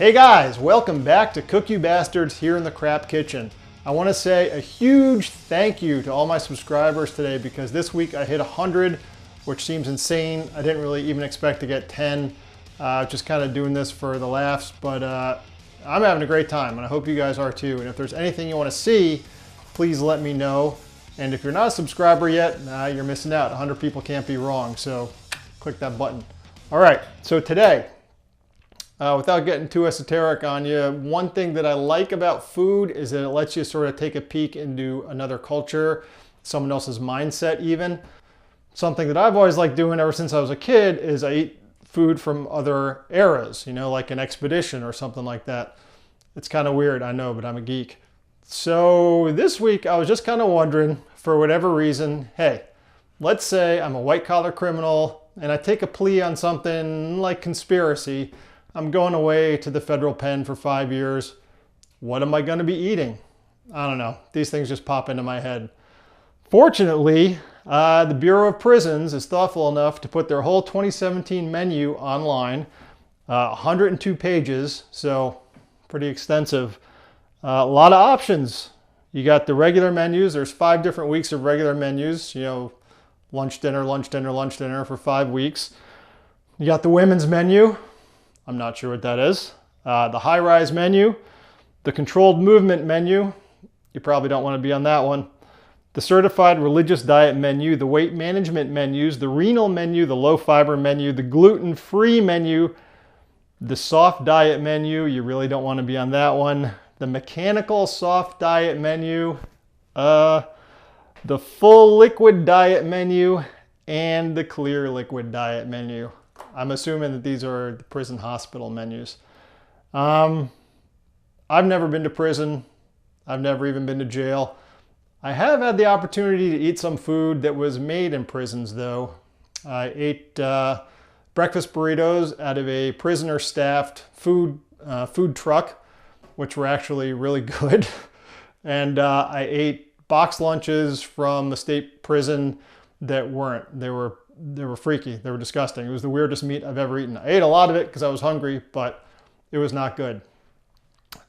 Hey guys, welcome back to Cook You Bastards here in the Crap Kitchen. I want to say a huge thank you to all my subscribers today because this week I hit 100, which seems insane. I didn't really even expect to get 10. Just kind of doing this for the laughs, but I'm having a great time and I hope you guys are too. And if there's anything you want to see, please let me know. And if you're not a subscriber yet, you're missing out. 100 people can't be wrong, so click that button. All right, so today, without getting too esoteric on you, one thing that I like about food is that it lets you sort of take a peek into another culture, someone else's mindset even. Something that I've always liked doing ever since I was a kid is I eat food from other eras, you know, like an expedition or something like that. It's kind of weird, I know, but I'm a geek. So this week I was just kind of wondering, for whatever reason, hey, let's say I'm a white-collar criminal and I take a plea on something like conspiracy. I'm going away to the federal pen for 5 years. What am I going to be eating? I don't know. These things just pop into my head. Fortunately, the Bureau of Prisons is thoughtful enough to put their whole 2017 menu online, 102 pages, so pretty extensive. A lot of options. You got the regular menus. There's 5 different weeks of regular menus, you know, lunch, dinner, lunch, dinner, lunch, dinner for 5 weeks. You got the women's menu. I'm not sure what that is. The high-rise menu, the controlled movement menu. You probably don't want to be on that one. The certified religious diet menu, the weight management menus, the renal menu, the low-fiber menu, the gluten-free menu, the soft diet menu. You really don't want to be on that one. The mechanical soft diet menu, the full liquid diet menu, and the clear liquid diet menu. I'm assuming that these are the prison hospital menus. I've never been to prison. I've never even been to jail. I have had the opportunity to eat some food that was made in prisons though. I ate breakfast burritos out of a prisoner-staffed food truck, which were actually really good. And I ate box lunches from the state prison that weren't. They were freaky. They were disgusting. It was the weirdest meat I've ever eaten. I ate a lot of it because I was hungry, but it was not good.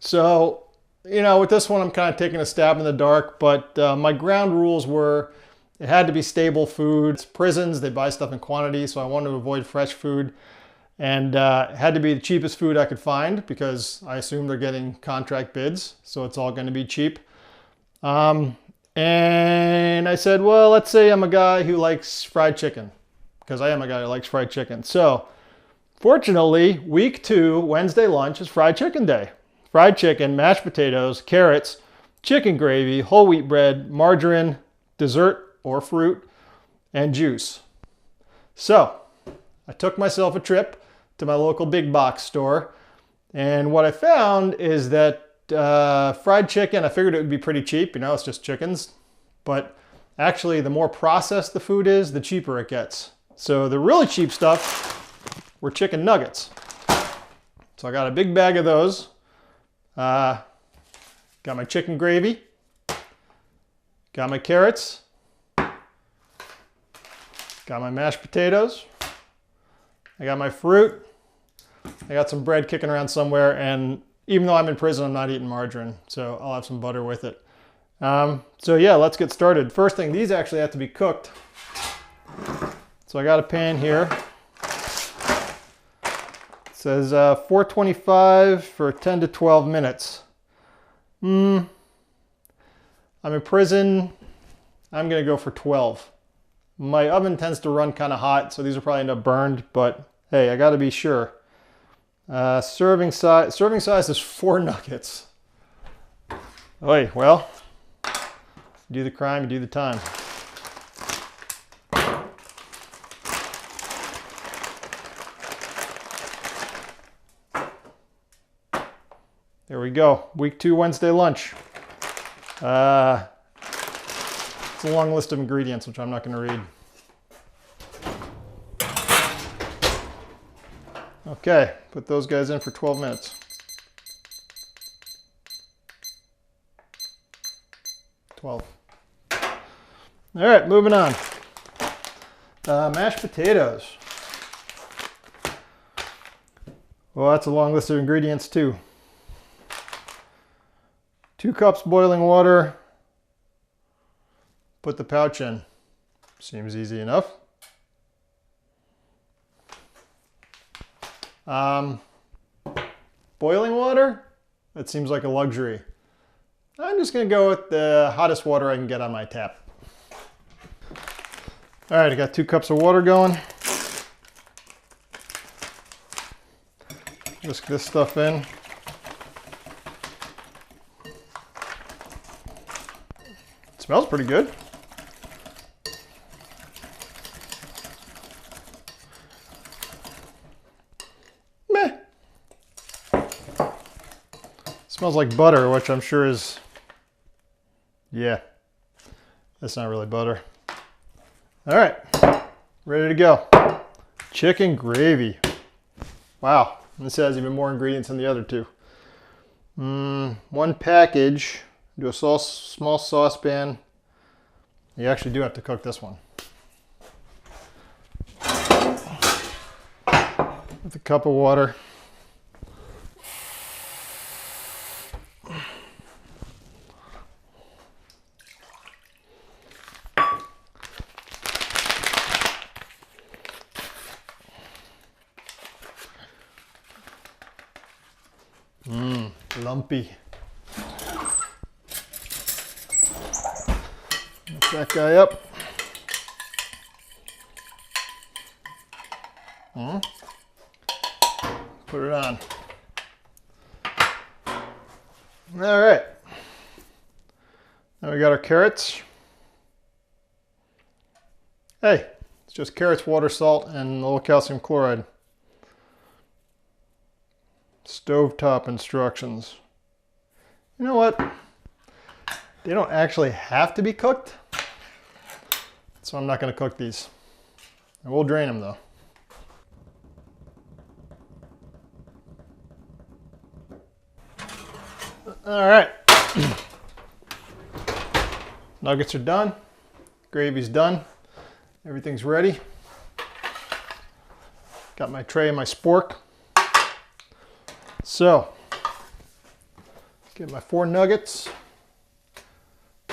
So, you know, with this one, I'm kind of taking a stab in the dark, but my ground rules were it had to be stable food. It's prisons, they buy stuff in quantity, so I wanted to avoid fresh food. And it had to be the cheapest food I could find because I assume they're getting contract bids, so it's all going to be cheap. And I said, well, let's say I'm a guy who likes fried chicken, because I am a guy who likes fried chicken. So fortunately, week 2, Wednesday lunch is fried chicken day. Fried chicken, mashed potatoes, carrots, chicken gravy, whole wheat bread, margarine, dessert or fruit, and juice. So I took myself a trip to my local big box store. And what I found is that fried chicken, I figured it would be pretty cheap, you know, it's just chickens. But actually, the more processed the food is, the cheaper it gets. So the really cheap stuff were chicken nuggets. So I got a big bag of those. Got my chicken gravy. Got my carrots. Got my mashed potatoes. I got my fruit. I got some bread kicking around somewhere, and even though I'm in prison, I'm not eating margarine, so I'll have some butter with it. So yeah, let's get started. First thing, these actually have to be cooked. So I got a pan here. It says 425 for 10 to 12 minutes. I'm in prison. I'm gonna go for 12. My oven tends to run kind of hot, so these will probably end up burned, but hey, I gotta be sure. Serving size is 4 nuggets. Oy, well, do the crime, you do the time. There we go, week 2 Wednesday lunch. It's a long list of ingredients, which I'm not gonna read. Okay, put those guys in for 12 minutes. 12. All right, moving on. Mashed potatoes. Well, that's a long list of ingredients too. 2 cups boiling water. Put the pouch in. Seems easy enough. Boiling water? That seems like a luxury. I'm just gonna go with the hottest water I can get on my tap. All right, I got 2 cups of water going. Whisk this stuff in. It smells pretty good. Meh. Smells like butter, which I'm sure is, yeah, that's not really butter. All right, ready to go. Chicken gravy. Wow, this has even more ingredients than the other 2. 1 package, do a small saucepan. You actually do have to cook this one. With a cup of water. Lumpy. Mix that guy up. Put it on. All right. Now we got our carrots. Hey, it's just carrots, water, salt, and a little calcium chloride. Stovetop instructions. You know what? They don't actually have to be cooked, so I'm not going to cook these. I will drain them though. All right. Nuggets are done. Gravy's done. Everything's ready. Got my tray and my spork. So, get my 4 nuggets.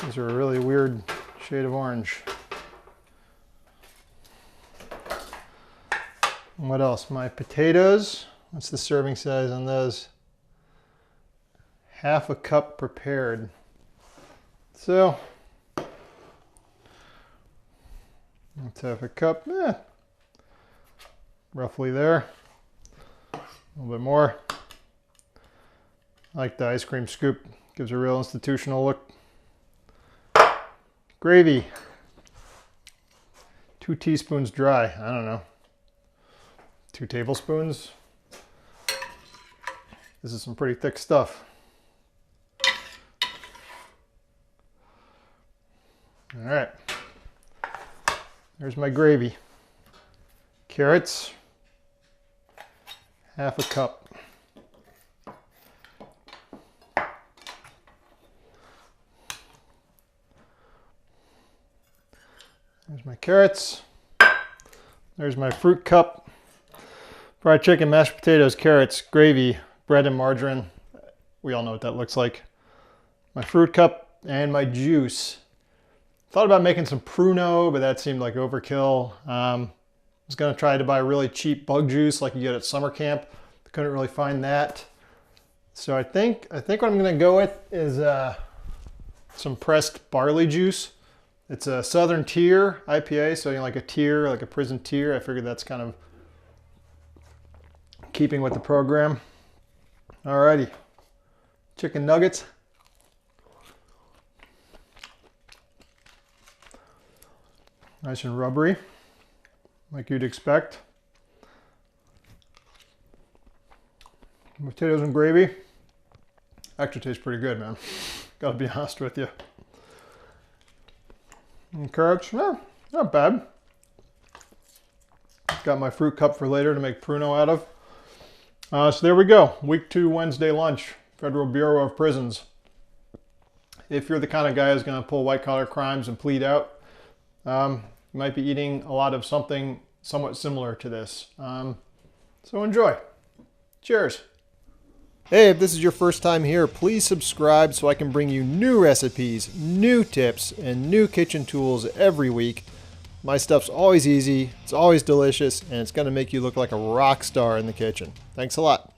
These are a really weird shade of orange. And what else? My potatoes. What's the serving size on those? 1/2 cup prepared. So, that's 1/2 cup. Roughly there. A little bit more. I like the ice cream scoop. Gives a real institutional look. Gravy. 2 teaspoons dry. I don't know. 2 tablespoons. This is some pretty thick stuff. All right. There's my gravy. Carrots. 1/2 cup. There's my carrots. There's my fruit cup. Fried chicken, mashed potatoes, carrots, gravy, bread and margarine. We all know what that looks like. My fruit cup and my juice. Thought about making some pruno, but that seemed like overkill. I was gonna try to buy really cheap bug juice like you get at summer camp. Couldn't really find that. So I think what I'm gonna go with is some pressed barley juice. It's a Southern Tier I.P.A, so you know, like a tier, like a prison tier. I figured that's kind of keeping with the program. Alrighty, chicken nuggets. Nice and rubbery, like you'd expect. Potatoes and gravy. Actually tastes pretty good, man. Gotta be honest with you. And carrots, not bad. Got my fruit cup for later to make pruno out of. So there we go. Week 2 Wednesday lunch. Federal Bureau of Prisons. If you're the kind of guy who's going to pull white collar crimes and plead out, you might be eating a lot of something somewhat similar to this. So enjoy. Cheers. Hey, if this is your first time here, please subscribe so I can bring you new recipes, new tips, and new kitchen tools every week. My stuff's always easy, it's always delicious, and it's going to make you look like a rock star in the kitchen. Thanks a lot.